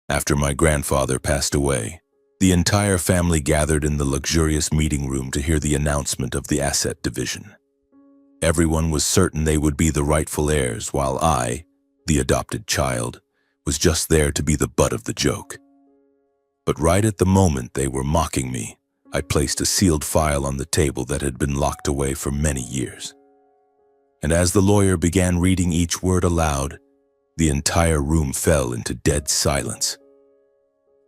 After my grandfather passed away, the entire family gathered in the luxurious meeting room to hear the announcement of the asset division. Everyone was certain they would be the rightful heirs, while I, the adopted child, was just there to be the butt of the joke. But right at the moment they were mocking me, I placed a sealed file on the table that had been locked away for many years. And as the lawyer began reading each word aloud, the entire room fell into dead silence.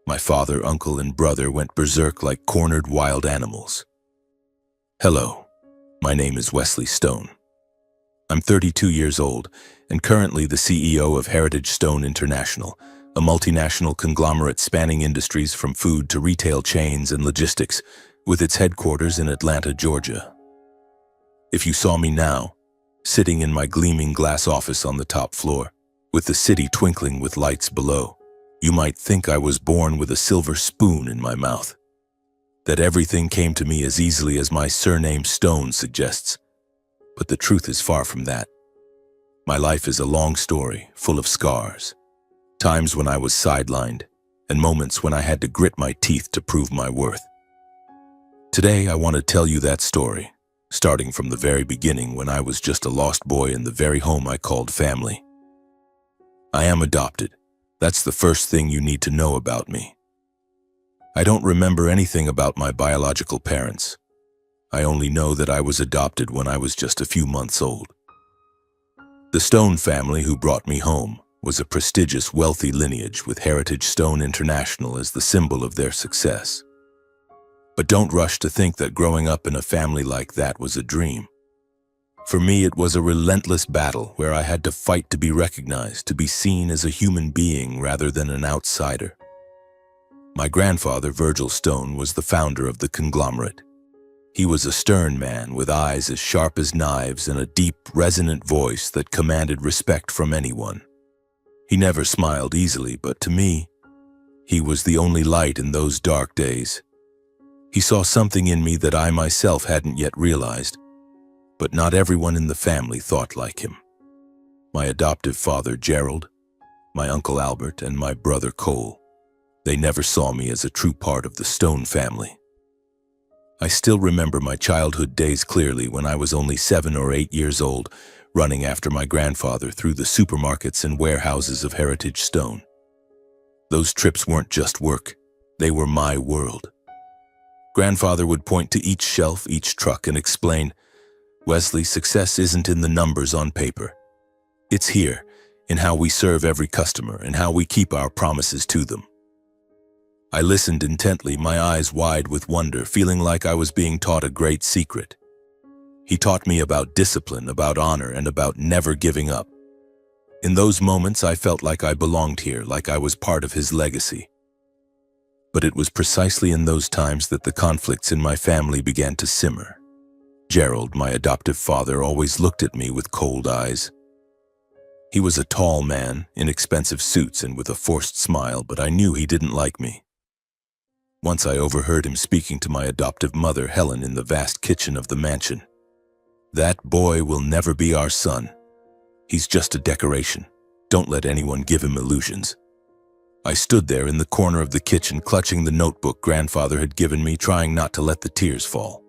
My father, uncle, and brother went berserk like cornered wild animals. Hello, my name is Wesley Stone. I'm 32 years old and currently the CEO of Heritage Stone International, a multinational conglomerate spanning industries from food to retail chains and logistics, with its headquarters in Atlanta, Georgia. If you saw me now, sitting in my gleaming glass office on the top floor, with the city twinkling with lights below, you might think I was born with a silver spoon in my mouth. That everything came to me as easily as my surname Stone suggests. But the truth is far from that. My life is a long story, full of scars. Times when I was sidelined, and moments when I had to grit my teeth to prove my worth. Today, I want to tell you that story, starting from the very beginning when I was just a lost boy in the very home I called family. I am adopted. That's the first thing you need to know about me. I don't remember anything about my biological parents. I only know that I was adopted when I was just a few months old. The Stone family who brought me home was a prestigious, wealthy lineage with Heritage Stone International as the symbol of their success. But don't rush to think that growing up in a family like that was a dream. For me, it was a relentless battle where I had to fight to be recognized, to be seen as a human being rather than an outsider. My grandfather, Virgil Stone, was the founder of the conglomerate. He was a stern man with eyes as sharp as knives and a deep, resonant voice that commanded respect from anyone. He never smiled easily, but to me, he was the only light in those dark days. He saw something in me that I myself hadn't yet realized, but not everyone in the family thought like him. My adoptive father, Gerald, my uncle Albert, and my brother Cole, they never saw me as a true part of the Stone family. I still remember my childhood days clearly when I was only 7 or 8 years old, running after my grandfather through the supermarkets and warehouses of Heritage Stone. Those trips weren't just work, they were my world. Grandfather would point to each shelf, each truck, and explain, "Wesley, success isn't in the numbers on paper. It's here, in how we serve every customer and how we keep our promises to them." I listened intently, my eyes wide with wonder, feeling like I was being taught a great secret. He taught me about discipline, about honor, and about never giving up. In those moments, I felt like I belonged here, like I was part of his legacy. But it was precisely in those times that the conflicts in my family began to simmer. Gerald, my adoptive father, always looked at me with cold eyes. He was a tall man, in expensive suits and with a forced smile, but I knew he didn't like me. Once I overheard him speaking to my adoptive mother, Helen, in the vast kitchen of the mansion. "That boy will never be our son. He's just a decoration. Don't let anyone give him illusions." I stood there in the corner of the kitchen, clutching the notebook grandfather had given me, trying not to let the tears fall.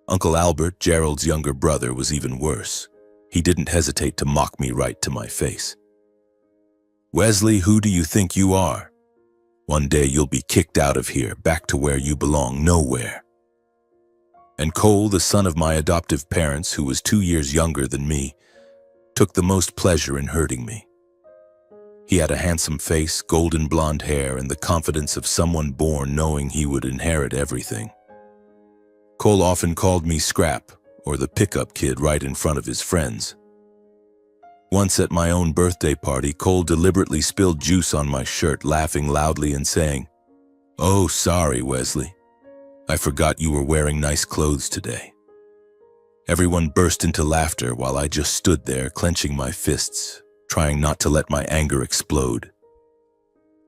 Uncle Albert, Gerald's younger brother, was even worse. He didn't hesitate to mock me right to my face. "Wesley, who do you think you are? One day you'll be kicked out of here, back to where you belong, nowhere." And Cole, the son of my adoptive parents, who was 2 years younger than me, took the most pleasure in hurting me. He had a handsome face, golden blonde hair, and the confidence of someone born knowing he would inherit everything. Cole often called me Scrap, or the pickup kid right in front of his friends. Once at my own birthday party, Cole deliberately spilled juice on my shirt, laughing loudly and saying, "Oh, sorry, Wesley. I forgot you were wearing nice clothes today." Everyone burst into laughter while I just stood there, clenching my fists, trying not to let my anger explode.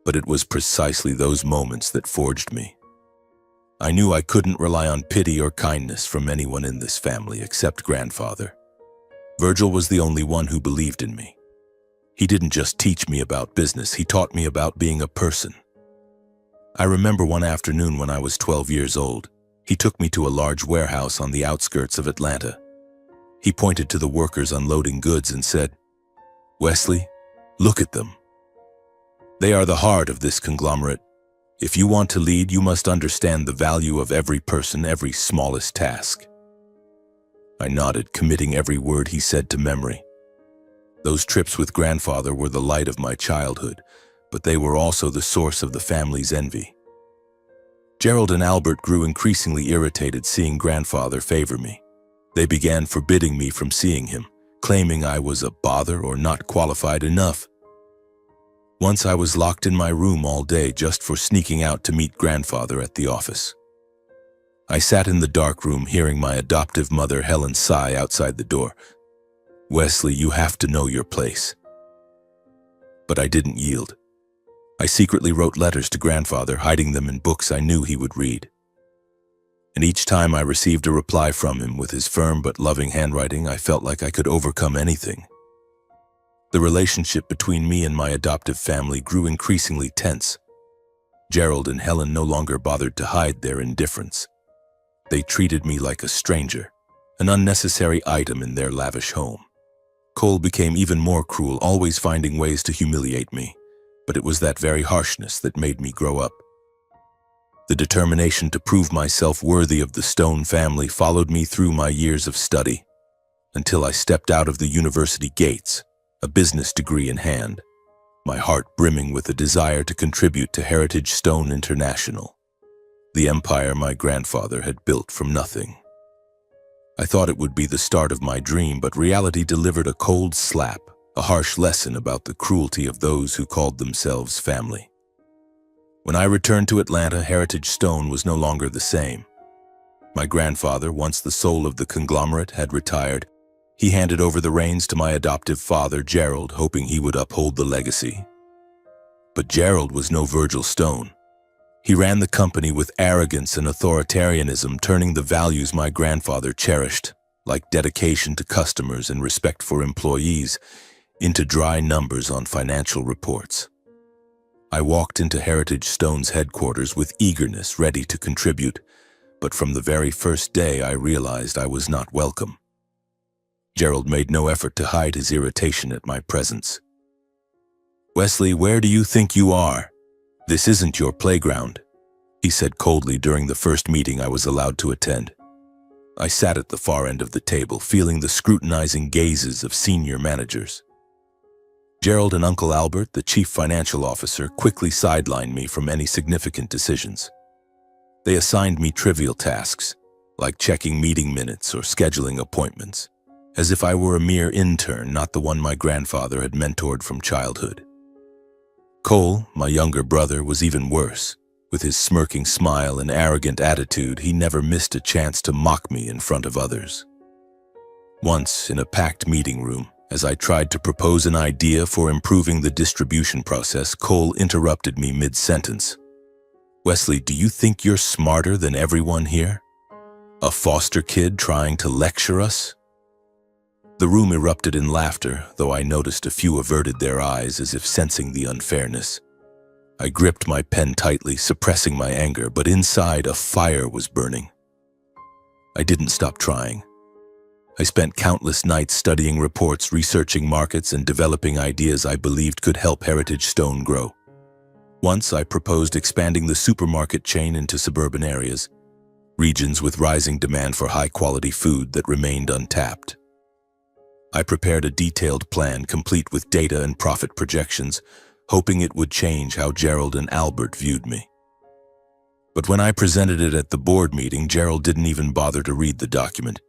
But it was precisely those moments that forged me. I knew I couldn't rely on pity or kindness from anyone in this family except grandfather. Virgil was the only one who believed in me. He didn't just teach me about business, he taught me about being a person. I remember one afternoon when I was 12 years old. He took me to a large warehouse on the outskirts of Atlanta. He pointed to the workers unloading goods and said, "Wesley, look at them. They are the heart of this conglomerate. If you want to lead, you must understand the value of every person, every smallest task." I nodded, committing every word he said to memory. Those trips with grandfather were the light of my childhood, but they were also the source of the family's envy. Gerald and Albert grew increasingly irritated seeing grandfather favor me. They began forbidding me from seeing him, claiming I was a bother or not qualified enough. Once I was locked in my room all day just for sneaking out to meet grandfather at the office. I sat in the dark room hearing my adoptive mother Helen sigh outside the door. "Wesley, you have to know your place." But I didn't yield. I secretly wrote letters to grandfather, hiding them in books I knew he would read. And each time I received a reply from him with his firm but loving handwriting, I felt like I could overcome anything. The relationship between me and my adoptive family grew increasingly tense. Gerald and Helen no longer bothered to hide their indifference. They treated me like a stranger, an unnecessary item in their lavish home. Cole became even more cruel, always finding ways to humiliate me. But it was that very harshness that made me grow up. The determination to prove myself worthy of the Stone family followed me through my years of study, until I stepped out of the university gates, a business degree in hand, my heart brimming with a desire to contribute to Heritage Stone International, the empire my grandfather had built from nothing. I thought it would be the start of my dream, but reality delivered a cold slap, a harsh lesson about the cruelty of those who called themselves family. When I returned to Atlanta, Heritage Stone was no longer the same. My grandfather, once the soul of the conglomerate, had retired. He handed over the reins to my adoptive father, Gerald, hoping he would uphold the legacy. But Gerald was no Virgil Stone. He ran the company with arrogance and authoritarianism, turning the values my grandfather cherished, like dedication to customers and respect for employees, into dry numbers on financial reports. I walked into Heritage Stone's headquarters with eagerness, ready to contribute, but from the very first day I realized I was not welcome. Gerald made no effort to hide his irritation at my presence. "Wesley, where do you think you are? This isn't your playground," he said coldly during the first meeting I was allowed to attend. I sat at the far end of the table, feeling the scrutinizing gazes of senior managers. Gerald and Uncle Albert, the chief financial officer, quickly sidelined me from any significant decisions. They assigned me trivial tasks, like checking meeting minutes or scheduling appointments, as if I were a mere intern, not the one my grandfather had mentored from childhood. Cole, my younger brother, was even worse. With his smirking smile and arrogant attitude, he never missed a chance to mock me in front of others. Once, in a packed meeting room, as I tried to propose an idea for improving the distribution process, Cole interrupted me mid-sentence. "Wesley, do you think you're smarter than everyone here? A foster kid trying to lecture us?" The room erupted in laughter, though I noticed a few averted their eyes as if sensing the unfairness. I gripped my pen tightly, suppressing my anger, but inside a fire was burning. I didn't stop trying. I spent countless nights studying reports, researching markets, and developing ideas I believed could help Heritage Stone grow. Once I proposed expanding the supermarket chain into suburban areas, regions with rising demand for high-quality food that remained untapped. I prepared a detailed plan complete with data and profit projections, hoping it would change how Gerald and Albert viewed me. But when I presented it at the board meeting, Gerald didn't even bother to read the document.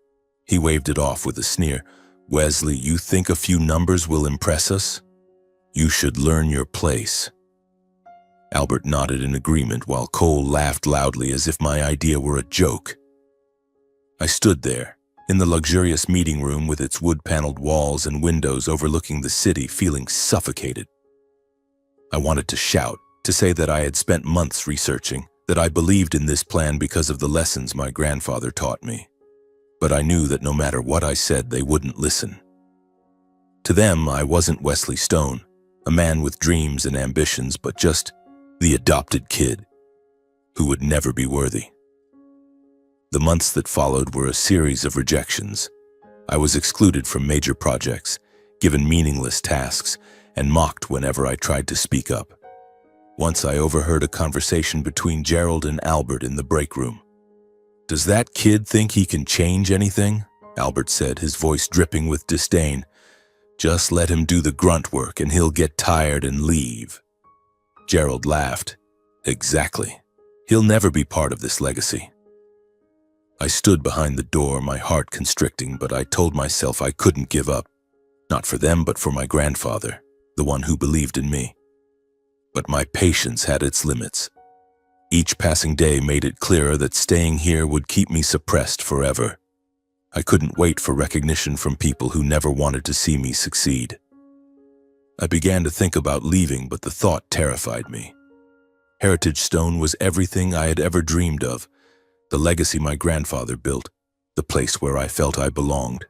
He waved it off with a sneer. "Wesley, you think a few numbers will impress us? You should learn your place." Albert nodded in agreement while Cole laughed loudly as if my idea were a joke. I stood there, in the luxurious meeting room with its wood-paneled walls and windows overlooking the city, feeling suffocated. I wanted to shout, to say that I had spent months researching, that I believed in this plan because of the lessons my grandfather taught me. But I knew that no matter what I said, they wouldn't listen. To them, I wasn't Wesley Stone, a man with dreams and ambitions, but just the adopted kid who would never be worthy. The months that followed were a series of rejections. I was excluded from major projects, given meaningless tasks, and mocked whenever I tried to speak up. Once I overheard a conversation between Gerald and Albert in the break room. "Does that kid think he can change anything?" Albert said, his voice dripping with disdain. "Just let him do the grunt work and he'll get tired and leave." Gerald laughed. "Exactly. He'll never be part of this legacy." I stood behind the door, my heart constricting, but I told myself I couldn't give up. Not for them, but for my grandfather, the one who believed in me. But my patience had its limits. Each passing day made it clearer that staying here would keep me suppressed forever. I couldn't wait for recognition from people who never wanted to see me succeed. I began to think about leaving, but the thought terrified me. Heritage Stone was everything I had ever dreamed of, the legacy my grandfather built, the place where I felt I belonged.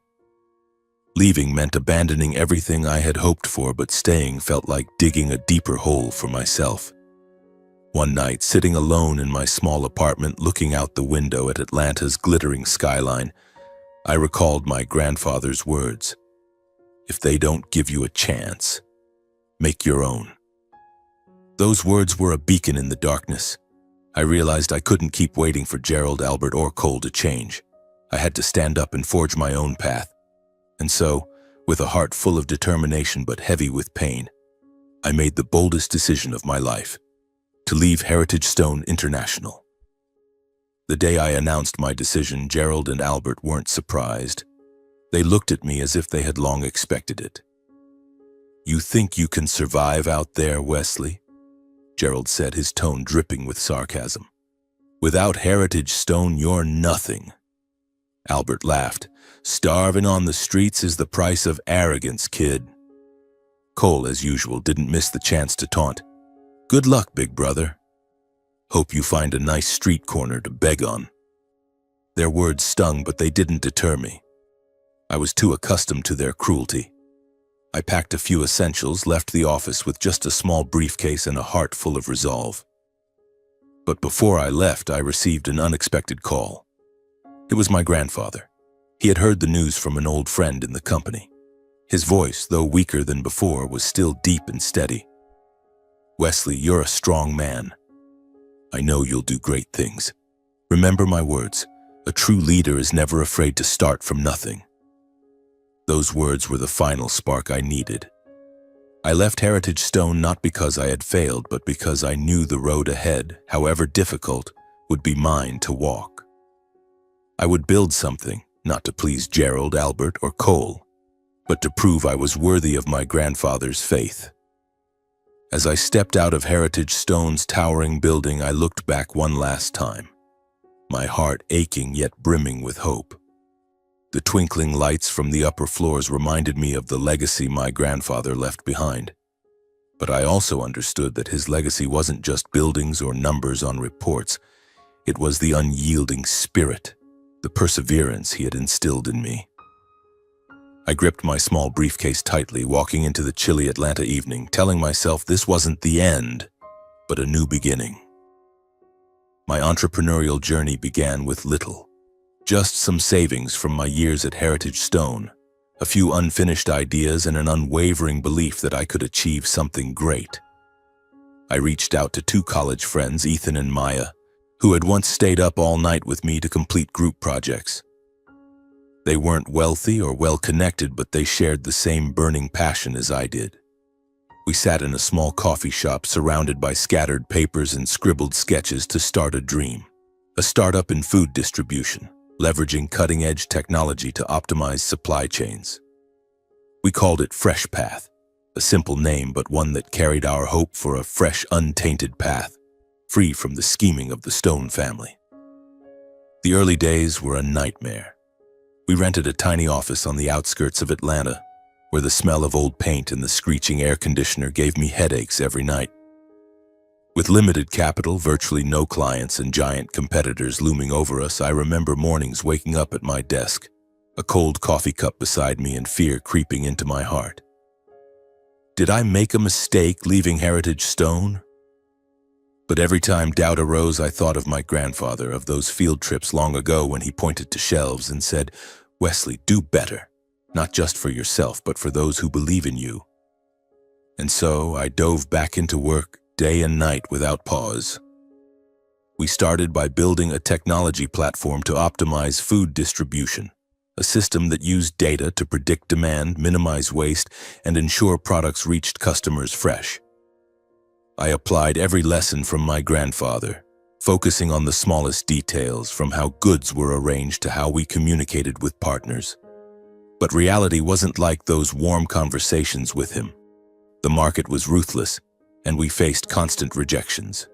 Leaving meant abandoning everything I had hoped for, but staying felt like digging a deeper hole for myself. One night, sitting alone in my small apartment looking out the window at Atlanta's glittering skyline, I recalled my grandfather's words. "If they don't give you a chance, make your own." Those words were a beacon in the darkness. I realized I couldn't keep waiting for Gerald, Albert, or Cole to change. I had to stand up and forge my own path. And so, with a heart full of determination but heavy with pain, I made the boldest decision of my life: to leave Heritage Stone International. The day I announced my decision, Gerald and Albert weren't surprised. They looked at me as if they had long expected it. "You think you can survive out there, Wesley?" Gerald said, his tone dripping with sarcasm. "Without Heritage Stone, you're nothing." Albert laughed. "Starving on the streets is the price of arrogance, kid." Cole, as usual, didn't miss the chance to taunt. "Good luck, big brother. Hope you find a nice street corner to beg on." Their words stung, but they didn't deter me. I was too accustomed to their cruelty. I packed a few essentials, left the office with just a small briefcase and a heart full of resolve. But before I left, I received an unexpected call. It was my grandfather. He had heard the news from an old friend in the company. His voice, though weaker than before, was still deep and steady. "Wesley, you're a strong man. I know you'll do great things. Remember my words. A true leader is never afraid to start from nothing." Those words were the final spark I needed. I left Heritage Stone not because I had failed, but because I knew the road ahead, however difficult, would be mine to walk. I would build something, not to please Gerald, Albert, or Cole, but to prove I was worthy of my grandfather's faith. As I stepped out of Heritage Stone's towering building, I looked back one last time, my heart aching yet brimming with hope. The twinkling lights from the upper floors reminded me of the legacy my grandfather left behind. But I also understood that his legacy wasn't just buildings or numbers on reports. It was the unyielding spirit, the perseverance he had instilled in me. I gripped my small briefcase tightly, walking into the chilly Atlanta evening, telling myself this wasn't the end, but a new beginning. My entrepreneurial journey began with little. Just some savings from my years at Heritage Stone, a few unfinished ideas, and an unwavering belief that I could achieve something great. I reached out to two college friends, Ethan and Maya, who had once stayed up all night with me to complete group projects. They weren't wealthy or well-connected, but they shared the same burning passion as I did. We sat in a small coffee shop surrounded by scattered papers and scribbled sketches to start a dream, a startup in food distribution, leveraging cutting-edge technology to optimize supply chains. We called it Fresh Path, a simple name but one that carried our hope for a fresh, untainted path, free from the scheming of the Stone family. The early days were a nightmare. We rented a tiny office on the outskirts of Atlanta, where the smell of old paint and the screeching air conditioner gave me headaches every night. With limited capital, virtually no clients, and giant competitors looming over us, I remember mornings waking up at my desk, a cold coffee cup beside me and fear creeping into my heart. Did I make a mistake leaving Heritage Stone? But every time doubt arose, I thought of my grandfather, of those field trips long ago when he pointed to shelves and said, "Wesley, do better, not just for yourself, but for those who believe in you." And so I dove back into work day and night without pause. We started by building a technology platform to optimize food distribution, a system that used data to predict demand, minimize waste, and ensure products reached customers fresh. I applied every lesson from my grandfather, focusing on the smallest details, from how goods were arranged to how we communicated with partners. But reality wasn't like those warm conversations with him. The market was ruthless, and we faced constant rejections.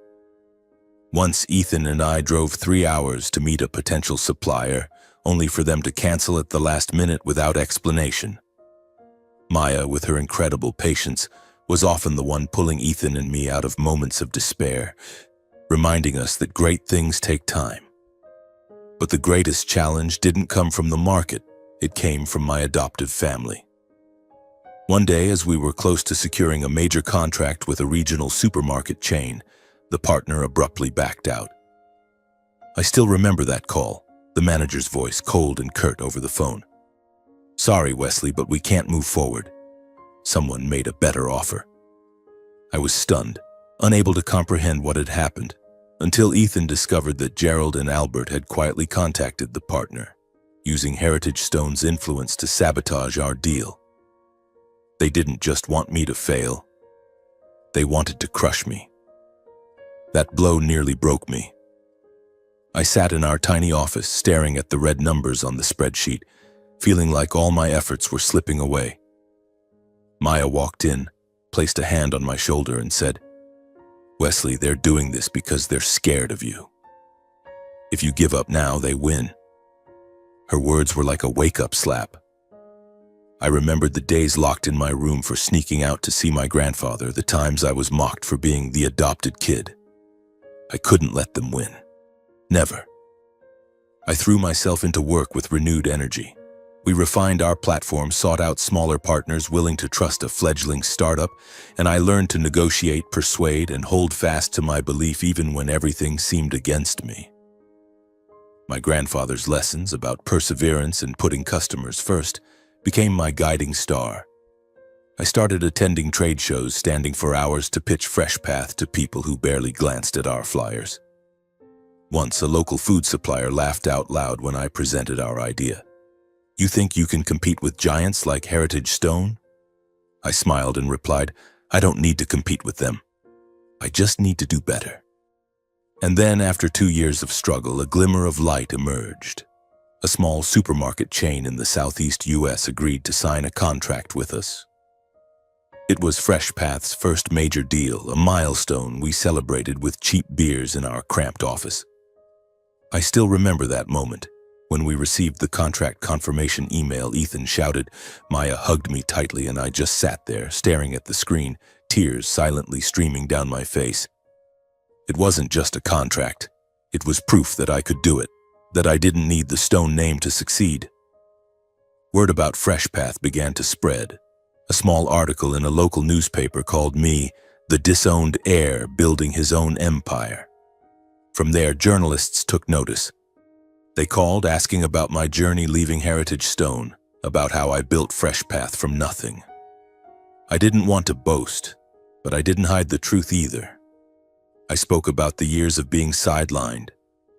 Once Ethan and I drove 3 hours to meet a potential supplier, only for them to cancel at the last minute without explanation. Maya, with her incredible patience, was often the one pulling Ethan and me out of moments of despair, reminding us that great things take time. But the greatest challenge didn't come from the market, it came from my adoptive family. One day, as we were close to securing a major contract with a regional supermarket chain, the partner abruptly backed out. I still remember that call, the manager's voice cold and curt over the phone. "Sorry, Wesley, but we can't move forward. Someone made a better offer." I was stunned, unable to comprehend what had happened, until Ethan discovered that Gerald and Albert had quietly contacted the partner, using Heritage Stone's influence to sabotage our deal. They didn't just want me to fail. They wanted to crush me. That blow nearly broke me. I sat in our tiny office, staring at the red numbers on the spreadsheet, feeling like all my efforts were slipping away. Maya walked in, placed a hand on my shoulder and said, "Wesley, they're doing this because they're scared of you. If you give up now, they win." Her words were like a wake-up slap. I remembered the days locked in my room for sneaking out to see my grandfather, the times I was mocked for being the adopted kid. I couldn't let them win. Never. I threw myself into work with renewed energy. We refined our platform, sought out smaller partners willing to trust a fledgling startup, and I learned to negotiate, persuade, and hold fast to my belief even when everything seemed against me. My grandfather's lessons about perseverance and putting customers first became my guiding star. I started attending trade shows, standing for hours to pitch FreshPath to people who barely glanced at our flyers. Once, a local food supplier laughed out loud when I presented our idea. "You think you can compete with giants like Heritage Stone?" I smiled and replied, "I don't need to compete with them. I just need to do better." And then, after 2 years of struggle, a glimmer of light emerged. A small supermarket chain in the southeast US agreed to sign a contract with us. It was FreshPath's first major deal, a milestone we celebrated with cheap beers in our cramped office. I still remember that moment. When we received the contract confirmation email, Ethan shouted. Maya hugged me tightly, and I just sat there, staring at the screen, tears silently streaming down my face. It wasn't just a contract. It was proof that I could do it, that I didn't need the Stone name to succeed. Word about FreshPath began to spread. A small article in a local newspaper called me the disowned heir building his own empire. From there, journalists took notice. They called, asking about my journey leaving Heritage Stone, about how I built FreshPath from nothing. I didn't want to boast, but I didn't hide the truth either. I spoke about the years of being sidelined,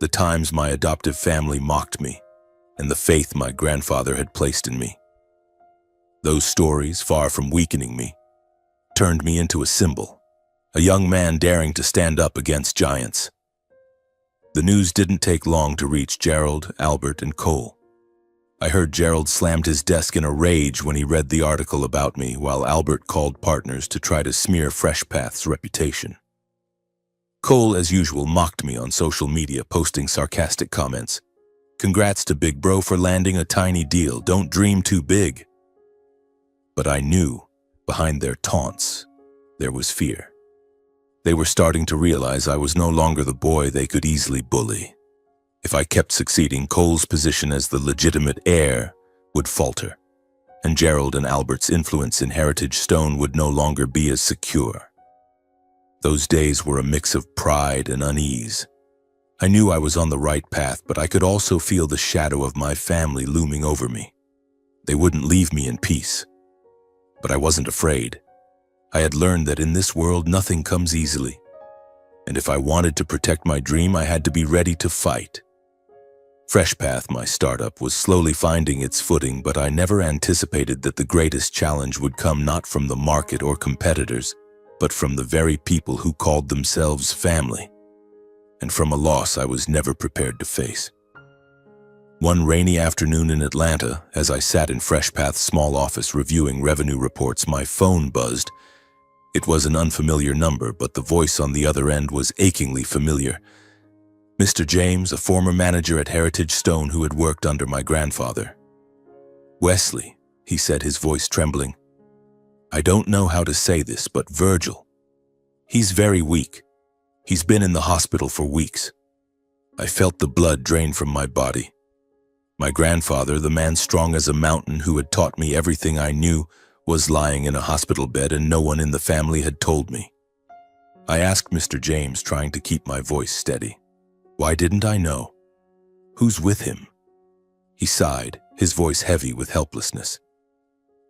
the times my adoptive family mocked me, and the faith my grandfather had placed in me. Those stories, far from weakening me, turned me into a symbol, a young man daring to stand up against giants. The news didn't take long to reach Gerald, Albert, and Cole. I heard Gerald slammed his desk in a rage when he read the article about me, while Albert called partners to try to smear FreshPath's reputation. Cole, as usual, mocked me on social media, posting sarcastic comments. "Congrats to Big Bro for landing a tiny deal. Don't dream too big." But I knew, behind their taunts, there was fear. They were starting to realize I was no longer the boy they could easily bully. If I kept succeeding, Cole's position as the legitimate heir would falter, and Gerald and Albert's influence in Heritage Stone would no longer be as secure. Those days were a mix of pride and unease. I knew I was on the right path, but I could also feel the shadow of my family looming over me. They wouldn't leave me in peace. But I wasn't afraid. I had learned that in this world nothing comes easily, and if I wanted to protect my dream, I had to be ready to fight. FreshPath, my startup, was slowly finding its footing, but I never anticipated that the greatest challenge would come not from the market or competitors, but from the very people who called themselves family, and from a loss I was never prepared to face. One rainy afternoon in Atlanta, as I sat in FreshPath's small office reviewing revenue reports, my phone buzzed. It was an unfamiliar number, but the voice on the other end was achingly familiar. Mr. James, a former manager at Heritage Stone who had worked under my grandfather. "Wesley," he said, his voice trembling. "I don't know how to say this, but Virgil, he's very weak. He's been in the hospital for weeks." I felt the blood drain from my body. My grandfather, the man strong as a mountain who had taught me everything I knew, was lying in a hospital bed, and no one in the family had told me. I asked Mr. James, trying to keep my voice steady. Why didn't I know? Who's with him? He sighed, his voice heavy with helplessness.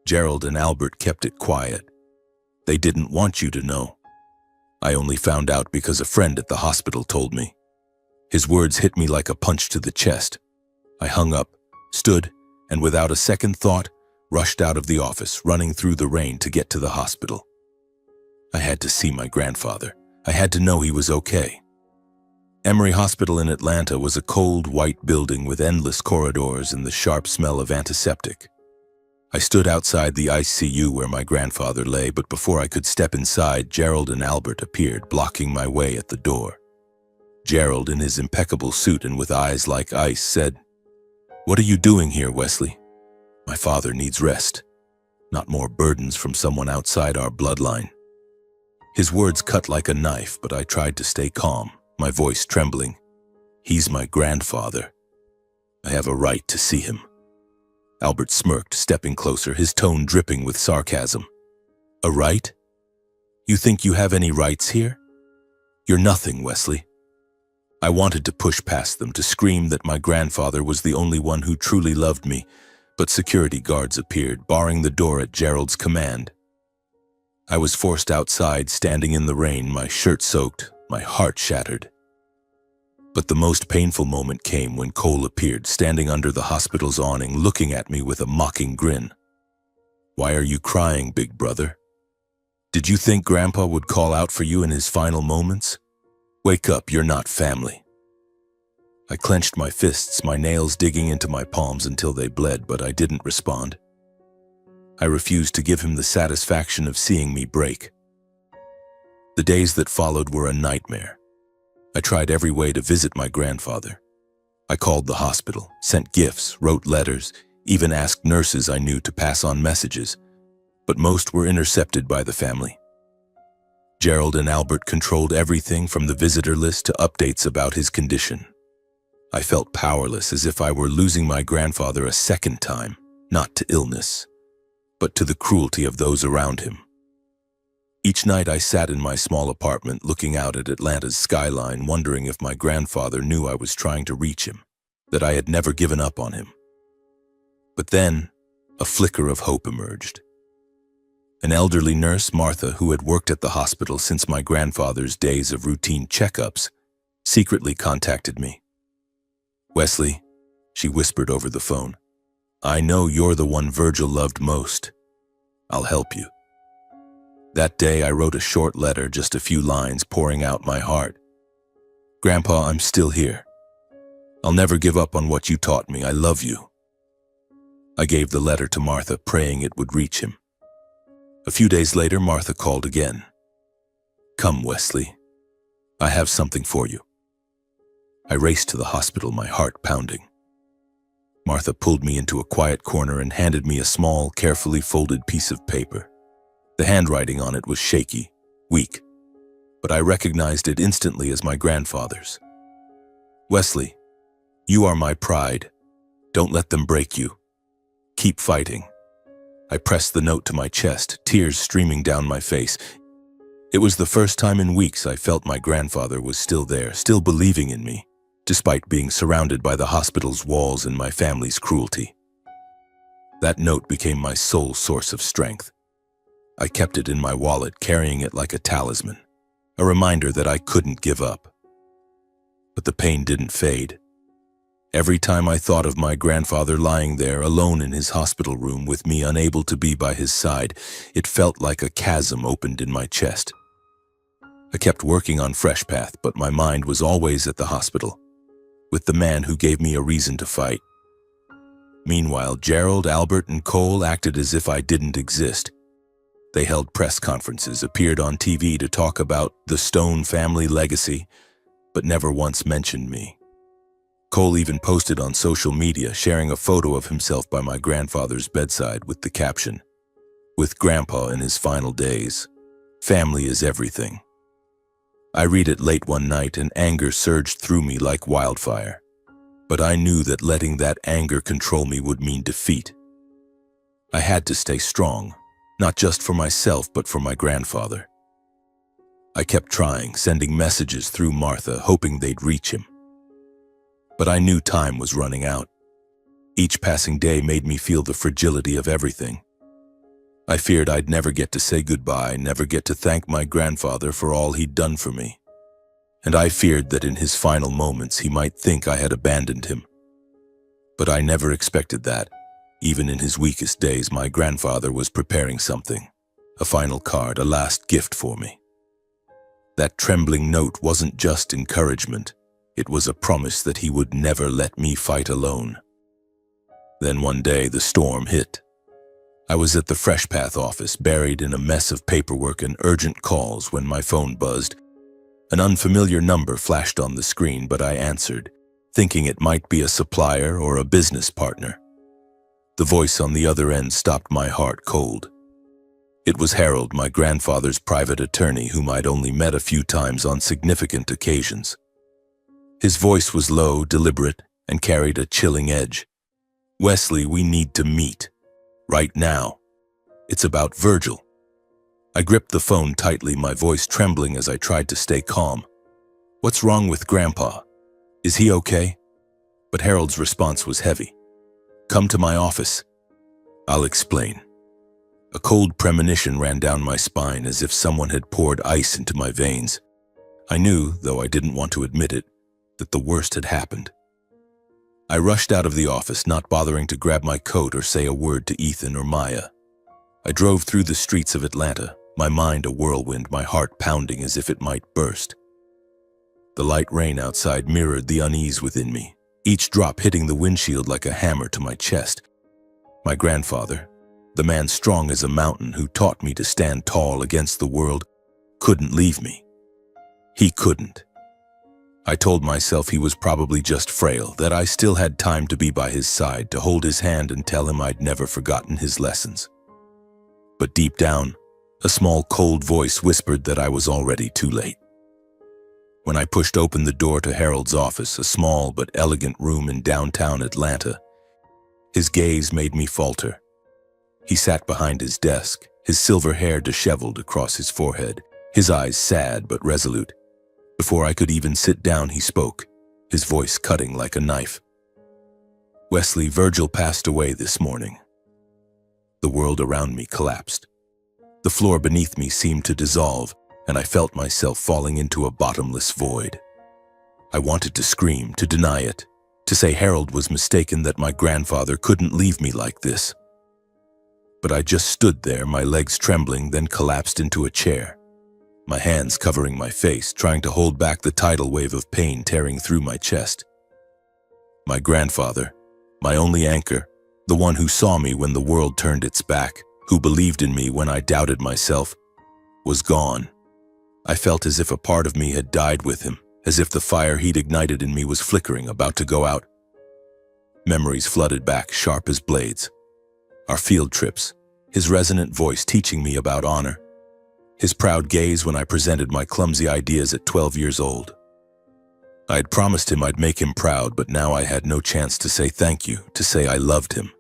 Gerald and Albert kept it quiet. They didn't want you to know. I only found out because a friend at the hospital told me. His words hit me like a punch to the chest. I hung up, stood, and without a second thought, rushed out of the office, running through the rain to get to the hospital. I had to see my grandfather. I had to know he was okay. Emory Hospital in Atlanta was a cold, white building with endless corridors and the sharp smell of antiseptic. I stood outside the ICU where my grandfather lay, but before I could step inside, Gerald and Albert appeared, blocking my way at the door. Gerald, in his impeccable suit and with eyes like ice, said, "What are you doing here, Wesley? My father needs rest, not more burdens from someone outside our bloodline." His words cut like a knife, but I tried to stay calm, my voice trembling. "He's my grandfather. I have a right to see him." Albert smirked, stepping closer, his tone dripping with sarcasm. "A right? You think you have any rights here? You're nothing, Wesley." I wanted to push past them, to scream that my grandfather was the only one who truly loved me, but security guards appeared, barring the door at Gerald's command. I was forced outside, standing in the rain, my shirt soaked, my heart shattered. But the most painful moment came when Cole appeared, standing under the hospital's awning, looking at me with a mocking grin. "Why are you crying, big brother? Did you think Grandpa would call out for you in his final moments? Wake up, you're not family." I clenched my fists, my nails digging into my palms until they bled, but I didn't respond. I refused to give him the satisfaction of seeing me break. The days that followed were a nightmare. I tried every way to visit my grandfather. I called the hospital, sent gifts, wrote letters, even asked nurses I knew to pass on messages, but most were intercepted by the family. Gerald and Albert controlled everything from the visitor list to updates about his condition. I felt powerless, as if I were losing my grandfather a second time, not to illness, but to the cruelty of those around him. Each night I sat in my small apartment looking out at Atlanta's skyline, wondering if my grandfather knew I was trying to reach him, that I had never given up on him. But then, a flicker of hope emerged. An elderly nurse, Martha, who had worked at the hospital since my grandfather's days of routine checkups, secretly contacted me. "Wesley," she whispered over the phone, "I know you're the one Virgil loved most. I'll help you." That day I wrote a short letter, just a few lines, pouring out my heart. "Grandpa, I'm still here. I'll never give up on what you taught me. I love you." I gave the letter to Martha, praying it would reach him. A few days later, Martha called again. "Come, Wesley. I have something for you." I raced to the hospital, my heart pounding. Martha pulled me into a quiet corner and handed me a small, carefully folded piece of paper. The handwriting on it was shaky, weak, but I recognized it instantly as my grandfather's. "Wesley, you are my pride. Don't let them break you. Keep fighting." I pressed the note to my chest, tears streaming down my face. It was the first time in weeks I felt my grandfather was still there, still believing in me, despite being surrounded by the hospital's walls and my family's cruelty. That note became my sole source of strength. I kept it in my wallet, carrying it like a talisman, a reminder that I couldn't give up. But the pain didn't fade. Every time I thought of my grandfather lying there alone in his hospital room with me unable to be by his side, it felt like a chasm opened in my chest. I kept working on Fresh Path, but my mind was always at the hospital, with the man who gave me a reason to fight. Meanwhile, Gerald, Albert, and Cole acted as if I didn't exist. They held press conferences, appeared on TV to talk about the Stone family legacy, but never once mentioned me. Cole even posted on social media, sharing a photo of himself by my grandfather's bedside with the caption, "With Grandpa in his final days, family is everything." I read it late one night and anger surged through me like wildfire. But I knew that letting that anger control me would mean defeat. I had to stay strong, not just for myself but for my grandfather. I kept trying, sending messages through Martha, hoping they'd reach him. But I knew time was running out. Each passing day made me feel the fragility of everything. I feared I'd never get to say goodbye, never get to thank my grandfather for all he'd done for me. And I feared that in his final moments he might think I had abandoned him. But I never expected that. Even in his weakest days, my grandfather was preparing something, a final card, a last gift for me. That trembling note wasn't just encouragement. It was a promise that he would never let me fight alone. Then one day, the storm hit. I was at the Fresh Path office, buried in a mess of paperwork and urgent calls when my phone buzzed. An unfamiliar number flashed on the screen, but I answered, thinking it might be a supplier or a business partner. The voice on the other end stopped my heart cold. It was Harold, my grandfather's private attorney, whom I'd only met a few times on significant occasions. His voice was low, deliberate, and carried a chilling edge. "Wesley, we need to meet. Right now. It's about Virgil." I gripped the phone tightly, my voice trembling as I tried to stay calm. "What's wrong with Grandpa? Is he okay?" But Harold's response was heavy. "Come to my office. I'll explain." A cold premonition ran down my spine as if someone had poured ice into my veins. I knew, though I didn't want to admit it, that the worst had happened. I rushed out of the office, not bothering to grab my coat or say a word to Ethan or Maya. I drove through the streets of Atlanta, my mind a whirlwind, my heart pounding as if it might burst. The light rain outside mirrored the unease within me, each drop hitting the windshield like a hammer to my chest. My grandfather, the man strong as a mountain who taught me to stand tall against the world, couldn't leave me. He couldn't. I told myself he was probably just frail, that I still had time to be by his side, to hold his hand and tell him I'd never forgotten his lessons. But deep down, a small cold voice whispered that I was already too late. When I pushed open the door to Harold's office, a small but elegant room in downtown Atlanta, his gaze made me falter. He sat behind his desk, his silver hair disheveled across his forehead, his eyes sad but resolute. Before I could even sit down, he spoke, his voice cutting like a knife. "Wesley, Virgil passed away this morning." The world around me collapsed. The floor beneath me seemed to dissolve, and I felt myself falling into a bottomless void. I wanted to scream, to deny it, to say Harold was mistaken, that my grandfather couldn't leave me like this. But I just stood there, my legs trembling, then collapsed into a chair, my hands covering my face, trying to hold back the tidal wave of pain tearing through my chest. My grandfather, my only anchor, the one who saw me when the world turned its back, who believed in me when I doubted myself, was gone. I felt as if a part of me had died with him, as if the fire he'd ignited in me was flickering, about to go out. Memories flooded back, sharp as blades. Our field trips, his resonant voice teaching me about honor, his proud gaze when I presented my clumsy ideas at 12 years old. I had promised him I'd make him proud, but now I had no chance to say thank you, to say I loved him.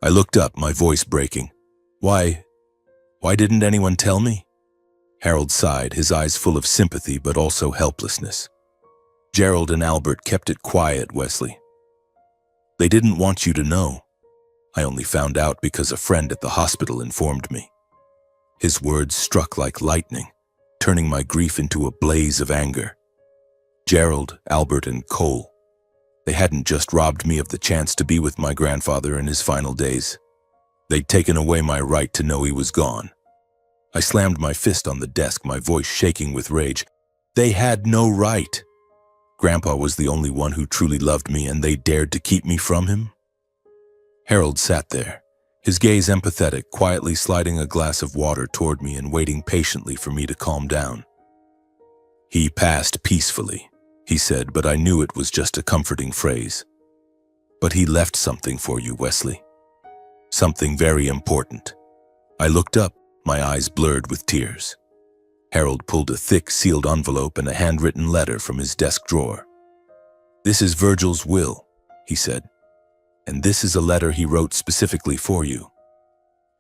I looked up, my voice breaking. Why didn't anyone tell me? Harold sighed, his eyes full of sympathy but also helplessness. Gerald and Albert kept it quiet, Wesley. They didn't want you to know. I only found out because a friend at the hospital informed me. His words struck like lightning, turning my grief into a blaze of anger. Gerald, Albert, and Cole. They hadn't just robbed me of the chance to be with my grandfather in his final days. They'd taken away my right to know he was gone. I slammed my fist on the desk, my voice shaking with rage. They had no right. Grandpa was the only one who truly loved me, and they dared to keep me from him? Harold sat there, his gaze empathetic, quietly sliding a glass of water toward me and waiting patiently for me to calm down. He passed peacefully, he said, but I knew it was just a comforting phrase. But he left something for you, Wesley. Something very important. I looked up, my eyes blurred with tears. Harold pulled a thick, sealed envelope and a handwritten letter from his desk drawer. This is Virgil's will, he said, and this is a letter he wrote specifically for you.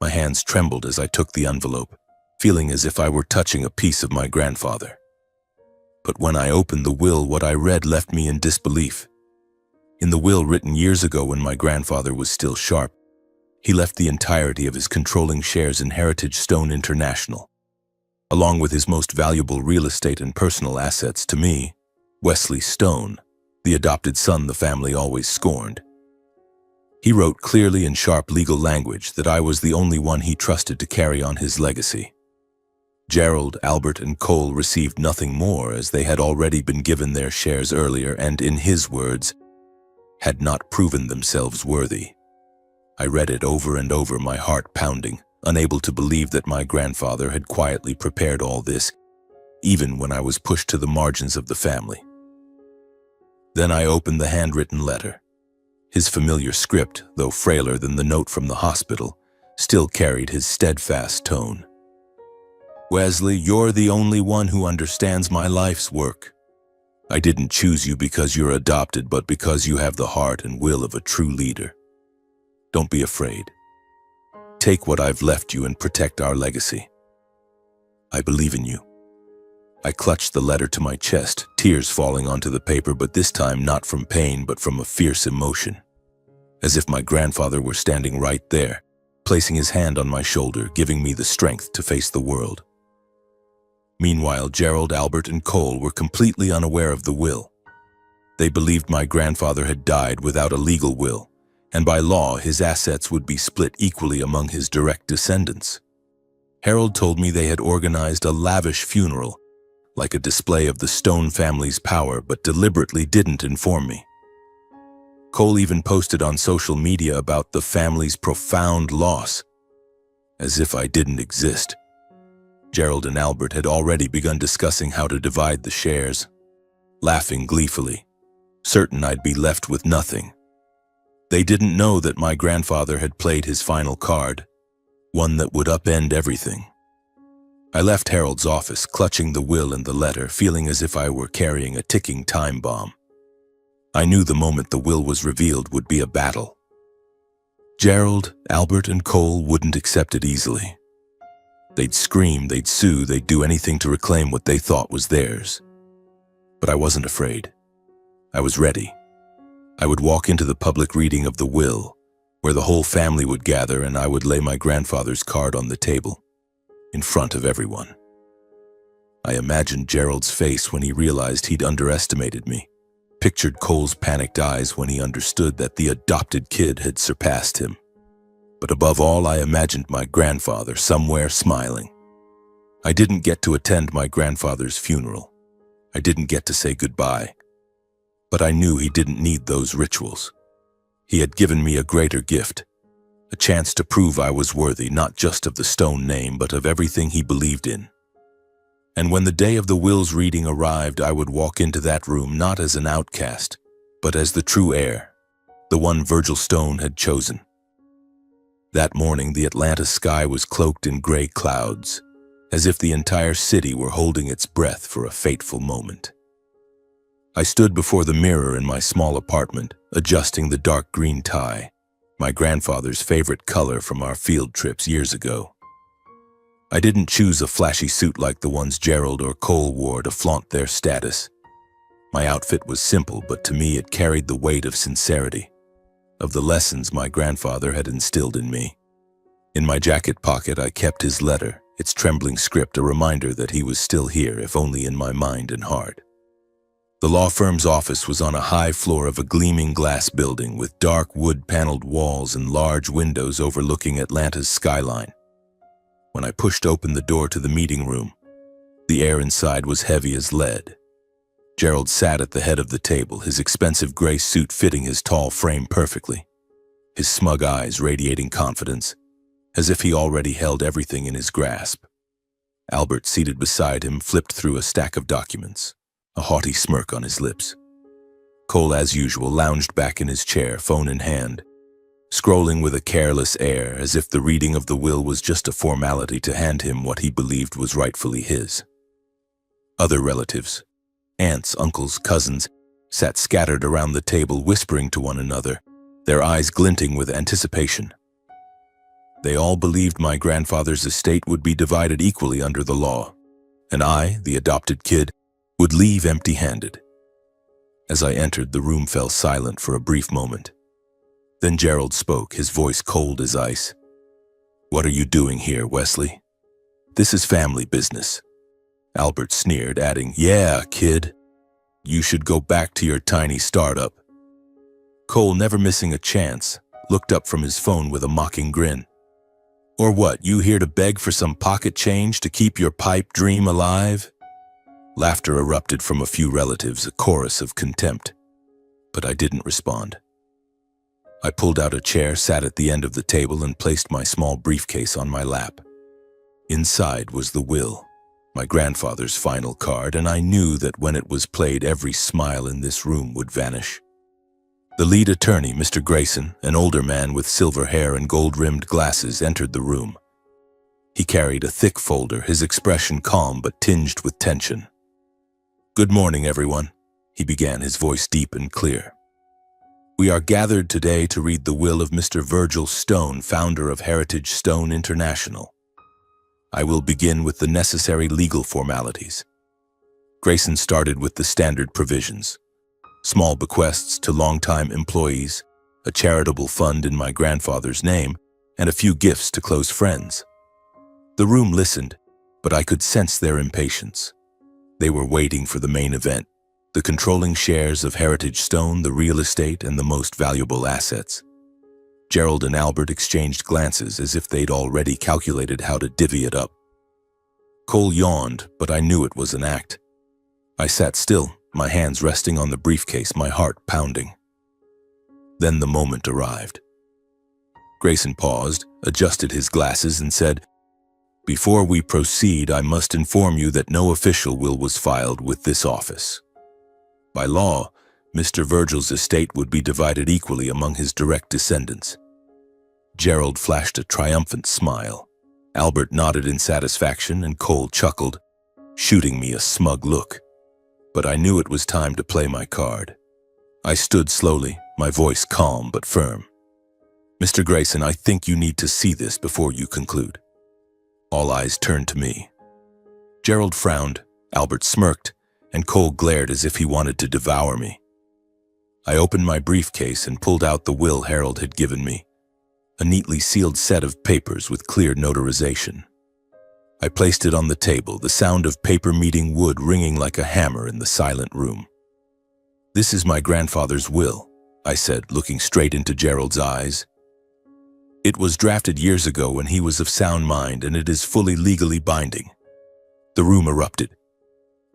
My hands trembled as I took the envelope, feeling as if I were touching a piece of my grandfather. But when I opened the will, what I read left me in disbelief. In the will written years ago when my grandfather was still sharp, he left the entirety of his controlling shares in Heritage Stone International, along with his most valuable real estate and personal assets to me, Wesley Stone, the adopted son the family always scorned. He wrote clearly in sharp legal language that I was the only one he trusted to carry on his legacy. Gerald, Albert, and Cole received nothing more as they had already been given their shares earlier and, in his words, had not proven themselves worthy. I read it over and over, my heart pounding, unable to believe that my grandfather had quietly prepared all this, even when I was pushed to the margins of the family. Then I opened the handwritten letter. His familiar script, though frailer than the note from the hospital, still carried his steadfast tone. Wesley, you're the only one who understands my life's work. I didn't choose you because you're adopted, but because you have the heart and will of a true leader. Don't be afraid. Take what I've left you and protect our legacy. I believe in you. I clutched the letter to my chest, tears falling onto the paper, but this time not from pain, but from a fierce emotion. As if my grandfather were standing right there, placing his hand on my shoulder, giving me the strength to face the world. Meanwhile, Gerald, Albert, and Cole were completely unaware of the will. They believed my grandfather had died without a legal will, and by law his assets would be split equally among his direct descendants. Harold told me they had organized a lavish funeral, like a display of the Stone family's power, but deliberately didn't inform me. Cole even posted on social media about the family's profound loss, as if I didn't exist. Gerald and Albert had already begun discussing how to divide the shares, laughing gleefully, certain I'd be left with nothing. They didn't know that my grandfather had played his final card, one that would upend everything. I left Harold's office, clutching the will and the letter, feeling as if I were carrying a ticking time bomb. I knew the moment the will was revealed would be a battle. Gerald, Albert, and Cole wouldn't accept it easily. They'd scream, they'd sue, they'd do anything to reclaim what they thought was theirs. But I wasn't afraid. I was ready. I would walk into the public reading of the will, where the whole family would gather, and I would lay my grandfather's card on the table, in front of everyone. I imagined Gerald's face when he realized he'd underestimated me, pictured Cole's panicked eyes when he understood that the adopted kid had surpassed him. But above all, I imagined my grandfather somewhere smiling. I didn't get to attend my grandfather's funeral. I didn't get to say goodbye. But I knew he didn't need those rituals. He had given me a greater gift, a chance to prove I was worthy not just of the Stone name, but of everything he believed in. And when the day of the will's reading arrived, I would walk into that room not as an outcast, but as the true heir, the one Virgil Stone had chosen. That morning, the Atlanta sky was cloaked in gray clouds, as if the entire city were holding its breath for a fateful moment. I stood before the mirror in my small apartment, adjusting the dark green tie, my grandfather's favorite color from our field trips years ago. I didn't choose a flashy suit like the ones Gerald or Cole wore to flaunt their status. My outfit was simple, but to me it carried the weight of sincerity, of the lessons my grandfather had instilled in me. In my jacket pocket, I kept his letter, its trembling script a reminder that he was still here, if only in my mind and heart. The law firm's office was on a high floor of a gleaming glass building with dark wood-paneled walls and large windows overlooking Atlanta's skyline. When I pushed open the door to the meeting room, the air inside was heavy as lead. Gerald sat at the head of the table, his expensive gray suit fitting his tall frame perfectly, his smug eyes radiating confidence, as if he already held everything in his grasp. Albert, seated beside him, flipped through a stack of documents, a haughty smirk on his lips. Cole, as usual, lounged back in his chair, phone in hand, scrolling with a careless air, as if the reading of the will was just a formality to hand him what he believed was rightfully his. Other relatives, aunts, uncles, cousins, sat scattered around the table, whispering to one another, their eyes glinting with anticipation. They all believed my grandfather's estate would be divided equally under the law, and I, the adopted kid, would leave empty-handed. As I entered, the room fell silent for a brief moment. Then Gerald spoke, his voice cold as ice. "What are you doing here, Wesley? This is family business." Albert sneered, adding, "Yeah, kid. You should go back to your tiny startup." Cole, never missing a chance, looked up from his phone with a mocking grin. "Or what, you here to beg for some pocket change to keep your pipe dream alive?" Laughter erupted from a few relatives, a chorus of contempt. But I didn't respond. I pulled out a chair, sat at the end of the table, and placed my small briefcase on my lap. Inside was the will, my grandfather's final card, and I knew that when it was played, every smile in this room would vanish. The lead attorney, Mr. Grayson, an older man with silver hair and gold-rimmed glasses, entered the room. He carried a thick folder, his expression calm but tinged with tension. "Good morning, everyone," he began, his voice deep and clear. "We are gathered today to read the will of Mr. Virgil Stone, founder of Heritage Stone International. I will begin with the necessary legal formalities." Grayson started with the standard provisions: small bequests to longtime employees, a charitable fund in my grandfather's name, and a few gifts to close friends. The room listened, but I could sense their impatience. They were waiting for the main event, the controlling shares of Heritage Stone, the real estate, and the most valuable assets. Gerald and Albert exchanged glances as if they'd already calculated how to divvy it up. Cole yawned, but I knew it was an act. I sat still, my hands resting on the briefcase, my heart pounding. Then the moment arrived. Grayson paused, adjusted his glasses, and said, "Before we proceed, I must inform you that no official will was filed with this office. By law, Mr. Virgil's estate would be divided equally among his direct descendants." Gerald flashed a triumphant smile. Albert nodded in satisfaction, and Cole chuckled, shooting me a smug look. But I knew it was time to play my card. I stood slowly, my voice calm but firm. "Mr. Grayson, I think you need to see this before you conclude." All eyes turned to me. Gerald frowned, Albert smirked, and Cole glared as if he wanted to devour me. I opened my briefcase and pulled out the will Harold had given me, a neatly sealed set of papers with clear notarization. I placed it on the table, the sound of paper meeting wood ringing like a hammer in the silent room. "This is my grandfather's will," I said, looking straight into Gerald's eyes. "It was drafted years ago when he was of sound mind, and it is fully legally binding." The room erupted.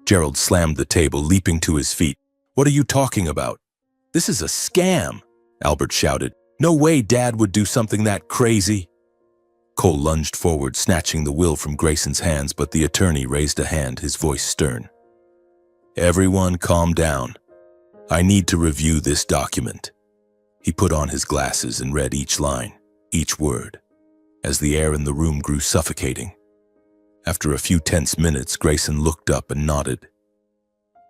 Gerald slammed the table, leaping to his feet. "What are you talking about? This is a scam!" Albert shouted. "No way Dad would do something that crazy!" Cole lunged forward, snatching the will from Grayson's hands, but the attorney raised a hand, his voice stern. "Everyone calm down. I need to review this document." He put on his glasses and read each line, each word, as the air in the room grew suffocating. After a few tense minutes, Grayson looked up and nodded.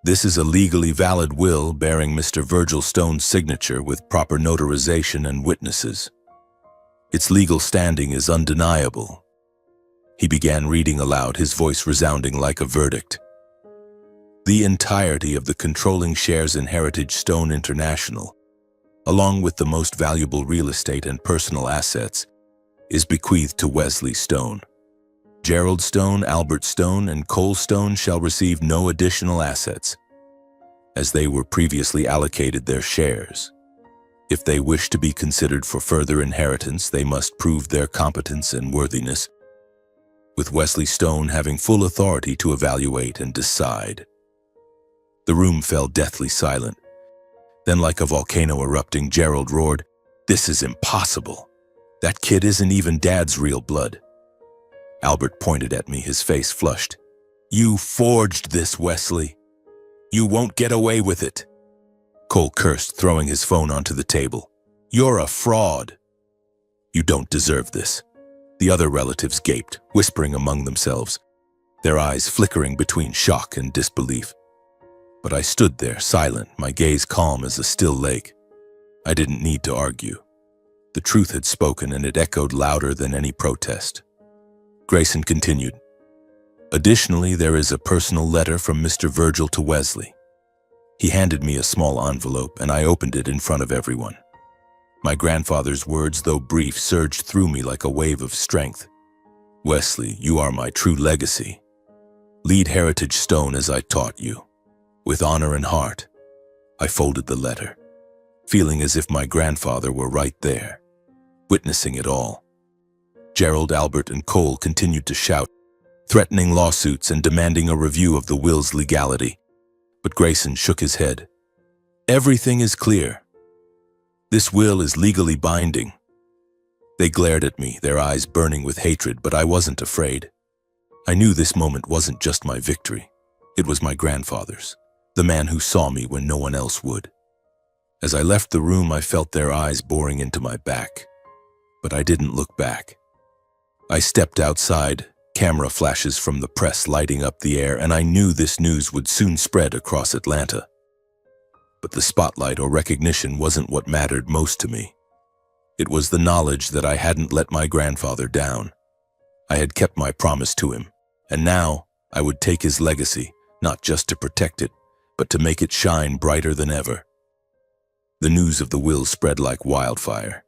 "This is a legally valid will bearing Mr. Virgil Stone's signature with proper notarization and witnesses." Its legal standing is undeniable." He began reading aloud, his voice resounding like a verdict. "The entirety of the controlling shares in Heritage Stone International, along with the most valuable real estate and personal assets, is bequeathed to Wesley Stone. Gerald Stone, Albert Stone, and Cole Stone shall receive no additional assets, as they were previously allocated their shares. If they wish to be considered for further inheritance, they must prove their competence and worthiness, with Wesley Stone having full authority to evaluate and decide." The room fell deathly silent. Then, like a volcano erupting, Gerald roared, "This is impossible. That kid isn't even Dad's real blood." Albert pointed at me, his face flushed. "You forged this, Wesley. You won't get away with it." Cole cursed, throwing his phone onto the table. "You're a fraud. You don't deserve this." The other relatives gaped, whispering among themselves, their eyes flickering between shock and disbelief. But I stood there, silent, my gaze calm as a still lake. I didn't need to argue. The truth had spoken, and it echoed louder than any protest. Grayson continued, "Additionally, there is a personal letter from Mr. Virgil to Wesley." He handed me a small envelope, and I opened it in front of everyone. My grandfather's words, though brief, surged through me like a wave of strength. "Wesley, you are my true legacy. Lead Heritage Stone as I taught you, with honor and heart." I folded the letter, feeling as if my grandfather were right there, witnessing it all. Gerald, Albert, and Cole continued to shout, threatening lawsuits and demanding a review of the will's legality. But Grayson shook his head. "Everything is clear. This will is legally binding." They glared at me, their eyes burning with hatred, but I wasn't afraid. I knew this moment wasn't just my victory. It was my grandfather's, the man who saw me when no one else would. As I left the room, I felt their eyes boring into my back, but I didn't look back. I stepped outside, camera flashes from the press lighting up the air, and I knew this news would soon spread across Atlanta. But the spotlight or recognition wasn't what mattered most to me. It was the knowledge that I hadn't let my grandfather down. I had kept my promise to him, and now I would take his legacy, not just to protect it, but to make it shine brighter than ever. The news of the will spread like wildfire.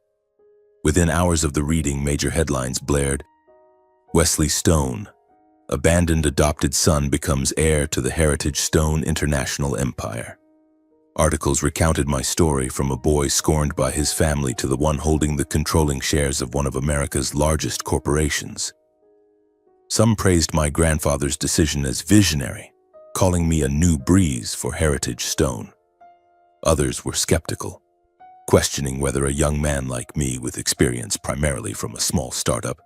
Within hours of the reading, major headlines blared. Wesley Stone, abandoned adopted son, becomes heir to the Heritage Stone International empire. Articles recounted my story, from a boy scorned by his family to the one holding the controlling shares of one of America's largest corporations. Some praised my grandfather's decision as visionary, calling me a new breeze for Heritage Stone. Others were skeptical, questioning whether a young man like me, with experience primarily from a small startup,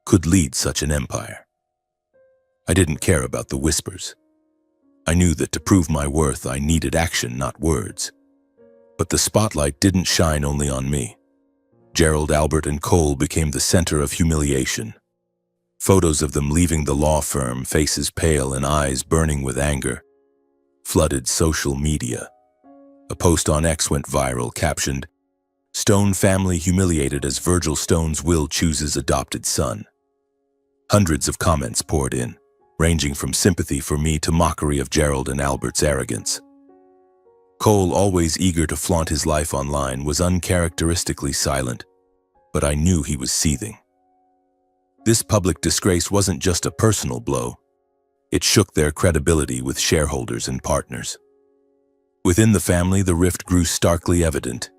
could lead such an empire. I didn't care about the whispers. I knew that to prove my worth, I needed action, not words. But the spotlight didn't shine only on me. Gerald, Albert, and Cole became the center of humiliation. Photos of them leaving the law firm, faces pale and eyes burning with anger, flooded social media. A post on X went viral, captioned, "Stone family humiliated as Virgil Stone's will chooses adopted son." Hundreds of comments poured in, ranging from sympathy for me to mockery of Gerald and Albert's arrogance. Cole, always eager to flaunt his life online, was uncharacteristically silent, but I knew he was seething. This public disgrace wasn't just a personal blow. It shook their credibility with shareholders and partners. Within the family, the rift grew starkly evident.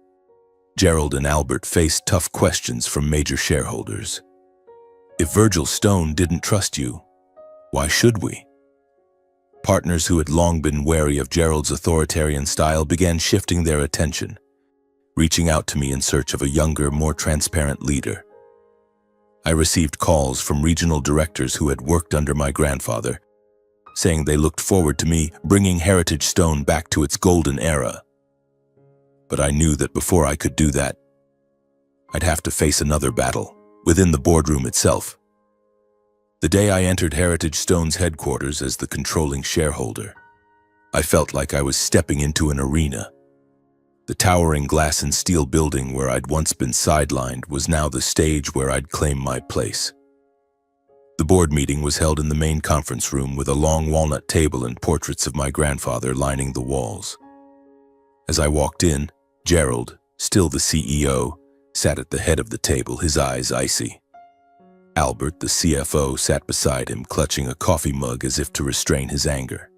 Gerald and Albert faced tough questions from major shareholders. If Virgil Stone didn't trust you, why should we? Partners who had long been wary of Gerald's authoritarian style began shifting their attention, reaching out to me in search of a younger, more transparent leader. I received calls from regional directors who had worked under my grandfather, saying they looked forward to me bringing Heritage Stone back to its golden era. But I knew that before I could do that, I'd have to face another battle within the boardroom itself. The day I entered Heritage Stone's headquarters as the controlling shareholder, I felt like I was stepping into an arena. The towering glass and steel building where I'd once been sidelined was now the stage where I'd claim my place. The board meeting was held in the main conference room with a long walnut table and portraits of my grandfather lining the walls. As I walked in, Gerald, still the CEO, sat at the head of the table, his eyes icy. Albert, the CFO, sat beside him, clutching a coffee mug as if to restrain his anger.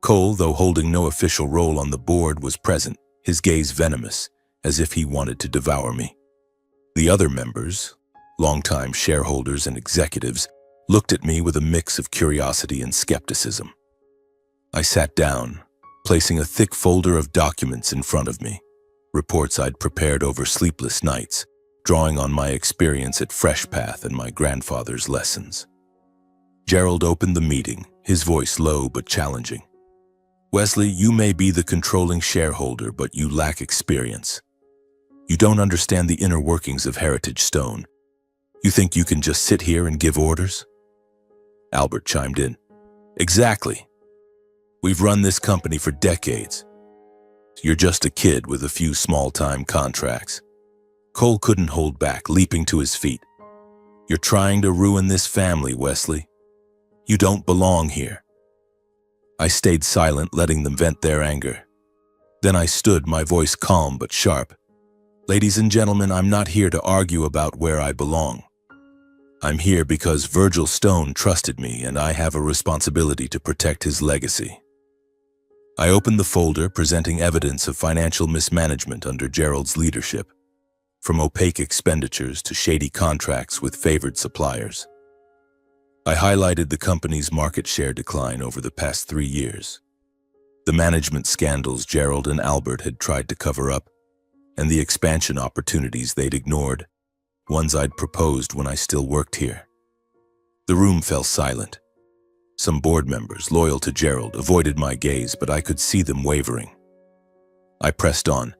Cole, though holding no official role on the board, was present, his gaze venomous, as if he wanted to devour me. The other members, longtime shareholders and executives, looked at me with a mix of curiosity and skepticism. I sat down, placing a thick folder of documents in front of me, reports I'd prepared over sleepless nights, drawing on my experience at FreshPath and my grandfather's lessons. Gerald opened the meeting, his voice low but challenging. "Wesley, you may be the controlling shareholder, but you lack experience. You don't understand the inner workings of Heritage Stone. You think you can just sit here and give orders?" Albert chimed in. "Exactly. We've run this company for decades. You're just a kid with a few small-time contracts." Cole couldn't hold back, leaping to his feet. "You're trying to ruin this family, Wesley. You don't belong here." I stayed silent, letting them vent their anger. Then I stood, my voice calm but sharp. "Ladies and gentlemen, I'm not here to argue about where I belong. I'm here because Virgil Stone trusted me, and I have a responsibility to protect his legacy." I opened the folder, presenting evidence of financial mismanagement under Gerald's leadership, from opaque expenditures to shady contracts with favored suppliers. I highlighted the company's market share decline over the past 3 years, the management scandals Gerald and Albert had tried to cover up, and the expansion opportunities they'd ignored, ones I'd proposed when I still worked here. The room fell silent. Some board members, loyal to Gerald, avoided my gaze, but I could see them wavering. I pressed on.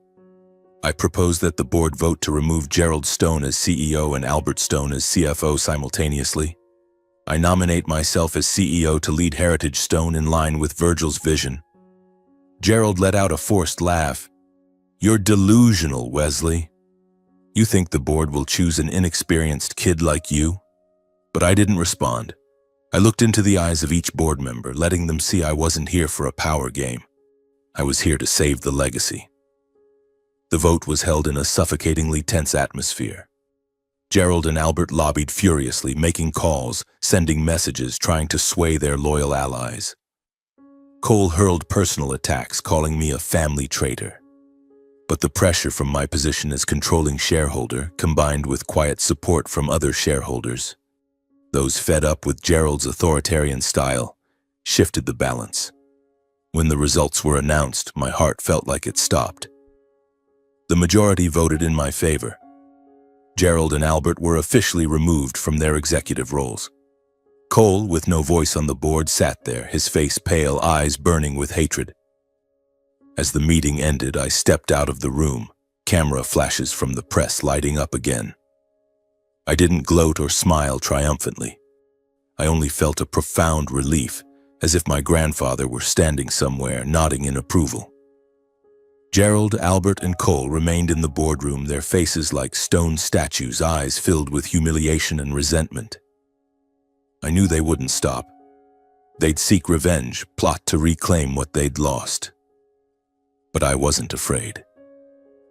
"I propose that the board vote to remove Gerald Stone as CEO and Albert Stone as CFO simultaneously. I nominate myself as CEO to lead Heritage Stone in line with Virgil's vision." Gerald let out a forced laugh. "You're delusional, Wesley. You think the board will choose an inexperienced kid like you?" But I didn't respond. I looked into the eyes of each board member, letting them see I wasn't here for a power game. I was here to save the legacy. The vote was held in a suffocatingly tense atmosphere. Gerald and Albert lobbied furiously, making calls, sending messages, trying to sway their loyal allies. Cole hurled personal attacks, calling me a family traitor. But the pressure from my position as controlling shareholder, combined with quiet support from other shareholders, those fed up with Gerald's authoritarian style, shifted the balance. When the results were announced, my heart felt like it stopped. The majority voted in my favor. Gerald and Albert were officially removed from their executive roles. Cole, with no voice on the board, sat there, his face pale, eyes burning with hatred. As the meeting ended, I stepped out of the room, camera flashes from the press lighting up again. I didn't gloat or smile triumphantly. I only felt a profound relief, as if my grandfather were standing somewhere, nodding in approval. Gerald, Albert, and Cole remained in the boardroom, their faces like stone statues, eyes filled with humiliation and resentment. I knew they wouldn't stop. They'd seek revenge, plot to reclaim what they'd lost. But I wasn't afraid.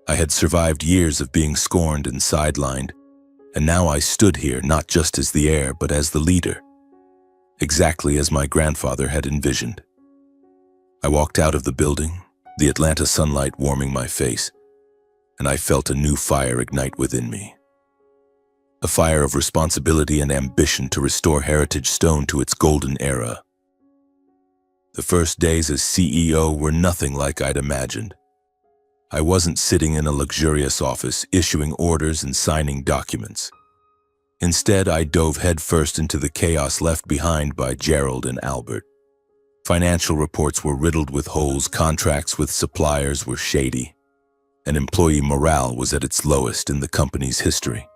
I had survived years of being scorned and sidelined, and now I stood here not just as the heir, but as the leader, exactly as my grandfather had envisioned. I walked out of the building, the Atlanta sunlight warming my face, and I felt a new fire ignite within me. A fire of responsibility and ambition to restore Heritage Stone to its golden era. The first days as CEO were nothing like I'd imagined. I wasn't sitting in a luxurious office, issuing orders and signing documents. Instead, I dove headfirst into the chaos left behind by Gerald and Albert. Financial reports were riddled with holes, contracts with suppliers were shady, and employee morale was at its lowest in the company's history.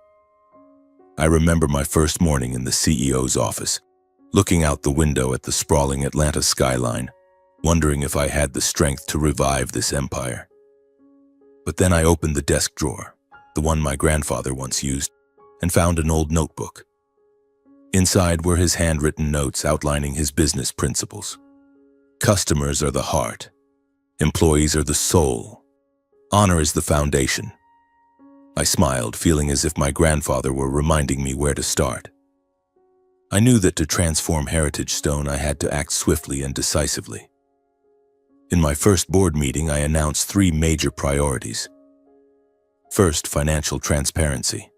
I remember my first morning in the CEO's office, looking out the window at the sprawling Atlanta skyline, wondering if I had the strength to revive this empire. But then I opened the desk drawer, the one my grandfather once used, and found an old notebook. Inside were his handwritten notes outlining his business principles. Customers are the heart. Employees are the soul. Honor is the foundation. I smiled, feeling as if my grandfather were reminding me where to start. I knew that to transform Heritage Stone, I had to act swiftly and decisively. In my first board meeting, I announced 3 major priorities. First, financial transparency.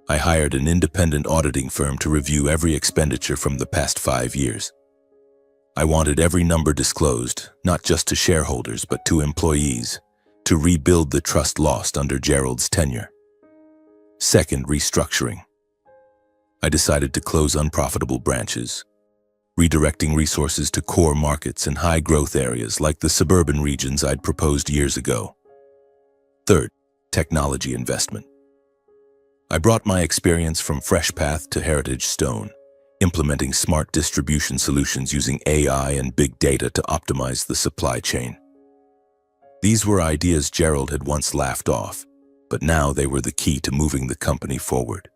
I hired an independent auditing firm to review every expenditure from the past 5 years. I wanted every number disclosed, not just to shareholders, but to employees, to rebuild the trust lost under Gerald's tenure. Second, restructuring. I decided to close unprofitable branches, redirecting resources to core markets and high-growth areas like the suburban regions I'd proposed years ago. Third, technology investment. I brought my experience from FreshPath to Heritage Stone, implementing smart distribution solutions using AI and big data to optimize the supply chain. These were ideas Gerald had once laughed off, but now they were the key to moving the company forward.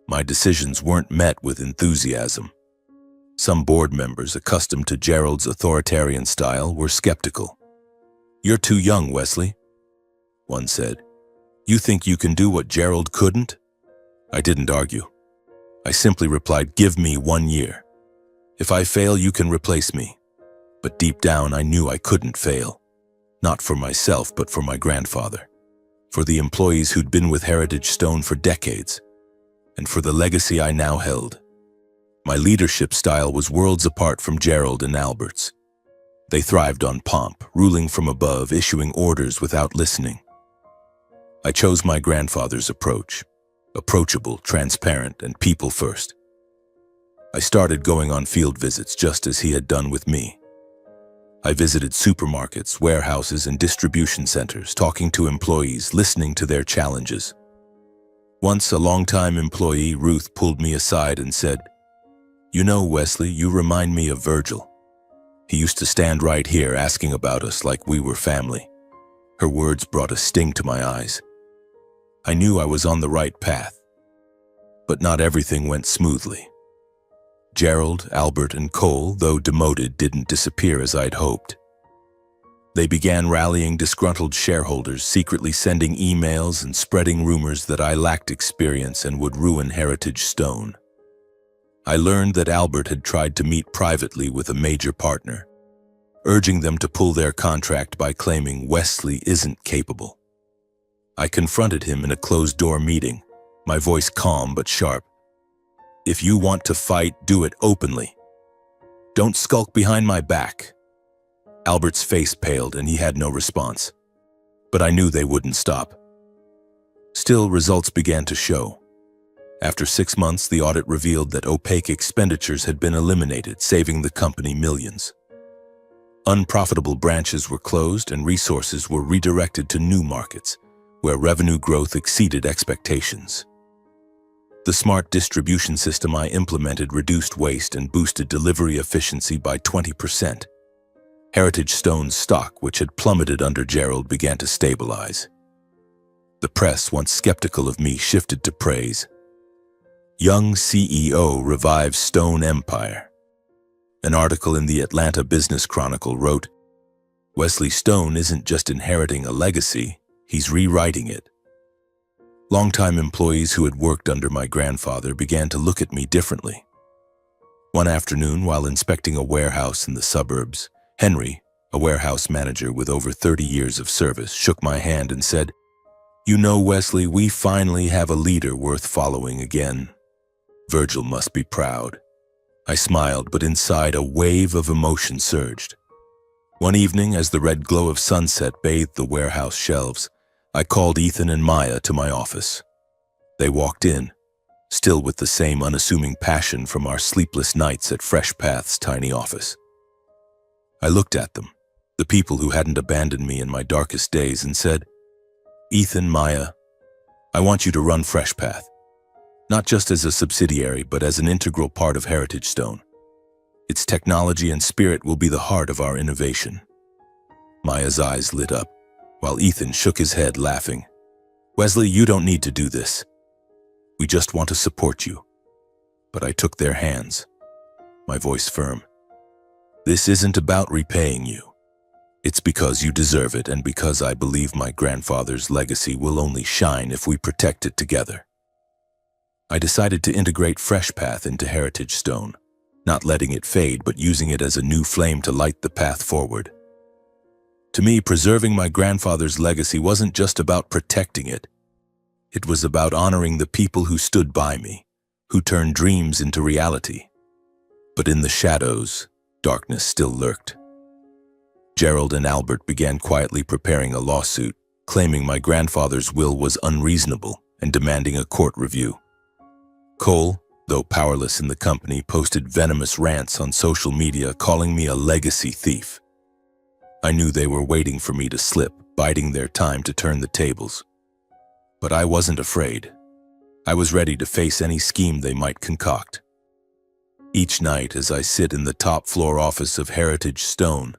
My decisions weren't met with enthusiasm. Some board members, accustomed to Gerald's authoritarian style, were skeptical. "You're too young, Wesley," one said. "You think you can do what Gerald couldn't?" I didn't argue. I simply replied, "Give me 1 year. If I fail, you can replace me." But deep down, I knew I couldn't fail. Not for myself, but for my grandfather. For the employees who'd been with Heritage Stone for decades. And for the legacy I now held. My leadership style was worlds apart from Gerald and Albert's. They thrived on pomp, ruling from above, issuing orders without listening. I chose my grandfather's approach. Approachable, transparent, and people first. I started going on field visits just as he had done with me. I visited supermarkets, warehouses, and distribution centers, talking to employees, listening to their challenges. Once, a longtime employee, Ruth, pulled me aside and said, "You know, Wesley, you remind me of Virgil. He used to stand right here asking about us like we were family." Her words brought a sting to my eyes. I knew I was on the right path. But not everything went smoothly. Gerald, Albert, and Cole, though demoted, didn't disappear as I'd hoped. They began rallying disgruntled shareholders, secretly sending emails and spreading rumors that I lacked experience and would ruin Heritage Stone. I learned that Albert had tried to meet privately with a major partner, urging them to pull their contract by claiming Wesley isn't capable. I confronted him in a closed-door meeting, my voice calm but sharp. "If you want to fight, do it openly. Don't skulk behind my back." Albert's face paled and he had no response. But I knew they wouldn't stop. Still, results began to show. After 6 months, the audit revealed that opaque expenditures had been eliminated, saving the company millions. Unprofitable branches were closed and resources were redirected to new markets, where revenue growth exceeded expectations. The smart distribution system I implemented reduced waste and boosted delivery efficiency by 20%. Heritage Stone's stock, which had plummeted under Gerald, began to stabilize. The press, once skeptical of me, shifted to praise. "Young CEO revives Stone Empire." An article in the Atlanta Business Chronicle wrote, "Wesley Stone isn't just inheriting a legacy, he's rewriting it." Longtime employees who had worked under my grandfather began to look at me differently. One afternoon, while inspecting a warehouse in the suburbs, Henry, a warehouse manager with over 30 years of service, shook my hand and said, "You know, Wesley, we finally have a leader worth following again. Virgil must be proud." I smiled, but inside a wave of emotion surged. One evening, as the red glow of sunset bathed the warehouse shelves, I called Ethan and Maya to my office. They walked in, still with the same unassuming passion from our sleepless nights at FreshPath's tiny office. I looked at them, the people who hadn't abandoned me in my darkest days, and said, "Ethan, Maya, I want you to run FreshPath, not just as a subsidiary, but as an integral part of Heritage Stone. Its technology and spirit will be the heart of our innovation." Maya's eyes lit up. while Ethan shook his head, laughing. "Wesley, you don't need to do this. We just want to support you." But I took their hands, my voice firm. "This isn't about repaying you. It's because you deserve it, and because I believe my grandfather's legacy will only shine if we protect it together." I decided to integrate FreshPath into Heritage Stone, not letting it fade, but using it as a new flame to light the path forward. To me, preserving my grandfather's legacy wasn't just about protecting it. It was about honoring the people who stood by me, who turned dreams into reality. But in the shadows, darkness still lurked. Gerald and Albert began quietly preparing a lawsuit, claiming my grandfather's will was unreasonable and demanding a court review. Cole, though powerless in the company, posted venomous rants on social media calling me a legacy thief. I knew they were waiting for me to slip, biding their time to turn the tables. But I wasn't afraid. I was ready to face any scheme they might concoct. Each night, as I sit in the top floor office of Heritage Stone,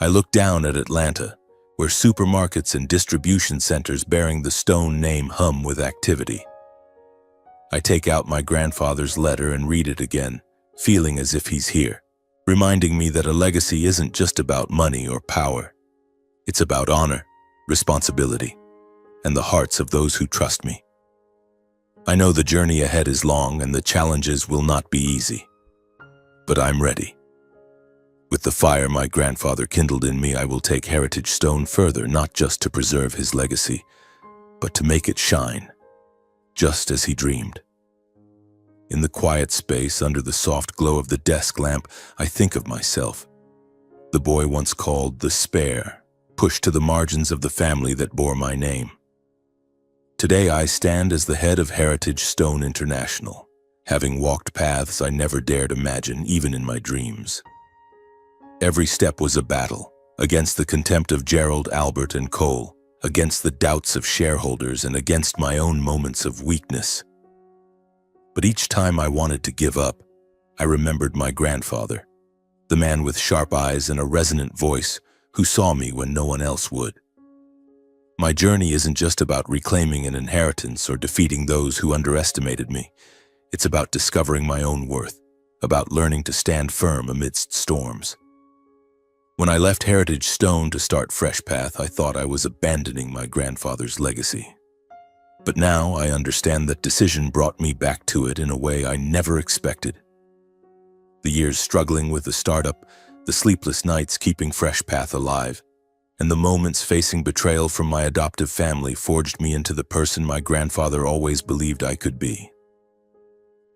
I look down at Atlanta, where supermarkets and distribution centers bearing the Stone name hum with activity. I take out my grandfather's letter and read it again, feeling as if he's here, reminding me that a legacy isn't just about money or power. It's about honor, responsibility, and the hearts of those who trust me. I know the journey ahead is long and the challenges will not be easy. But I'm ready. With the fire my grandfather kindled in me, I will take Heritage Stone further, not just to preserve his legacy, but to make it shine, just as he dreamed. In the quiet space under the soft glow of the desk lamp, I think of myself, the boy once called the spare, pushed to the margins of the family that bore my name. Today I stand as the head of Heritage Stone International, having walked paths I never dared imagine, even in my dreams. Every step was a battle, against the contempt of Gerald, Albert, and Cole, against the doubts of shareholders, and against my own moments of weakness. But each time I wanted to give up, I remembered my grandfather, the man with sharp eyes and a resonant voice who saw me when no one else would. My journey isn't just about reclaiming an inheritance or defeating those who underestimated me. It's about discovering my own worth, about learning to stand firm amidst storms. When I left Heritage Stone to start FreshPath, I thought I was abandoning my grandfather's legacy. But now I understand that decision brought me back to it in a way I never expected. The years struggling with the startup, the sleepless nights keeping FreshPath alive, and the moments facing betrayal from my adoptive family forged me into the person my grandfather always believed I could be.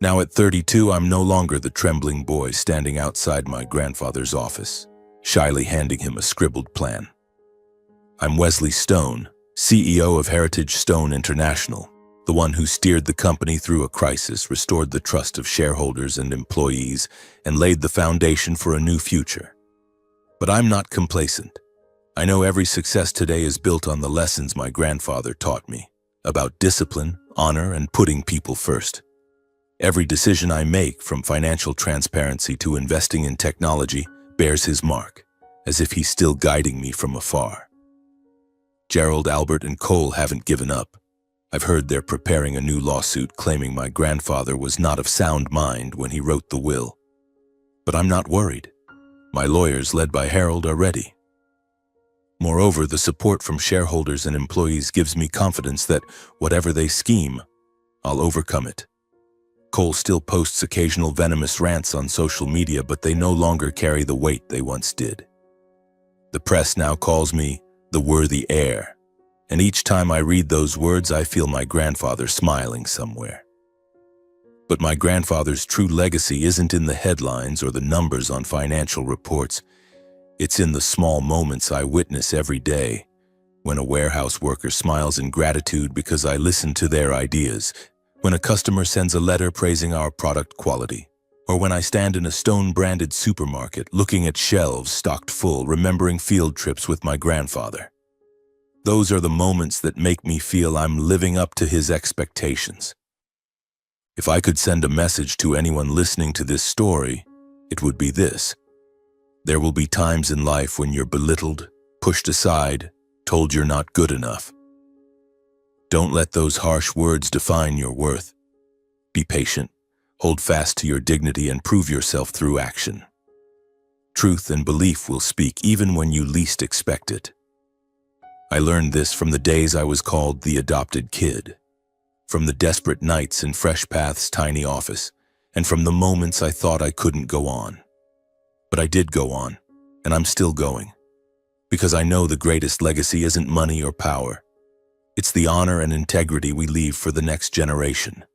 Now at 32, I'm no longer the trembling boy standing outside my grandfather's office, shyly handing him a scribbled plan. I'm Wesley Stone, CEO of Heritage Stone International, the one who steered the company through a crisis, restored the trust of shareholders and employees, and laid the foundation for a new future. But I'm not complacent. I know every success today is built on the lessons my grandfather taught me, about discipline, honor, and putting people first. Every decision I make, from financial transparency to investing in technology, bears his mark, as if he's still guiding me from afar. Gerald, Albert, and Cole haven't given up. I've heard they're preparing a new lawsuit claiming my grandfather was not of sound mind when he wrote the will. But I'm not worried. My lawyers, led by Harold, are ready. Moreover, the support from shareholders and employees gives me confidence that whatever they scheme, I'll overcome it. Cole still posts occasional venomous rants on social media, but they no longer carry the weight they once did. The press now calls me the worthy heir, and each time I read those words, I feel my grandfather smiling somewhere. But my grandfather's true legacy isn't in the headlines or the numbers on financial reports. It's in the small moments I witness every day, when a warehouse worker smiles in gratitude because I listen to their ideas, when a customer sends a letter praising our product quality, or when I stand in a Stone-branded supermarket looking at shelves stocked full, remembering field trips with my grandfather. Those are the moments that make me feel I'm living up to his expectations. If I could send a message to anyone listening to this story, it would be this. There will be times in life when you're belittled, pushed aside, told you're not good enough. Don't let those harsh words define your worth. Be patient, hold fast to your dignity, and prove yourself through action. Truth and belief will speak even when you least expect it. I learned this from the days I was called the adopted kid, from the desperate nights in Fresh Path's tiny office, and from the moments I thought I couldn't go on. But I did go on, and I'm still going, because I know the greatest legacy isn't money or power. It's the honor and integrity we leave for the next generation.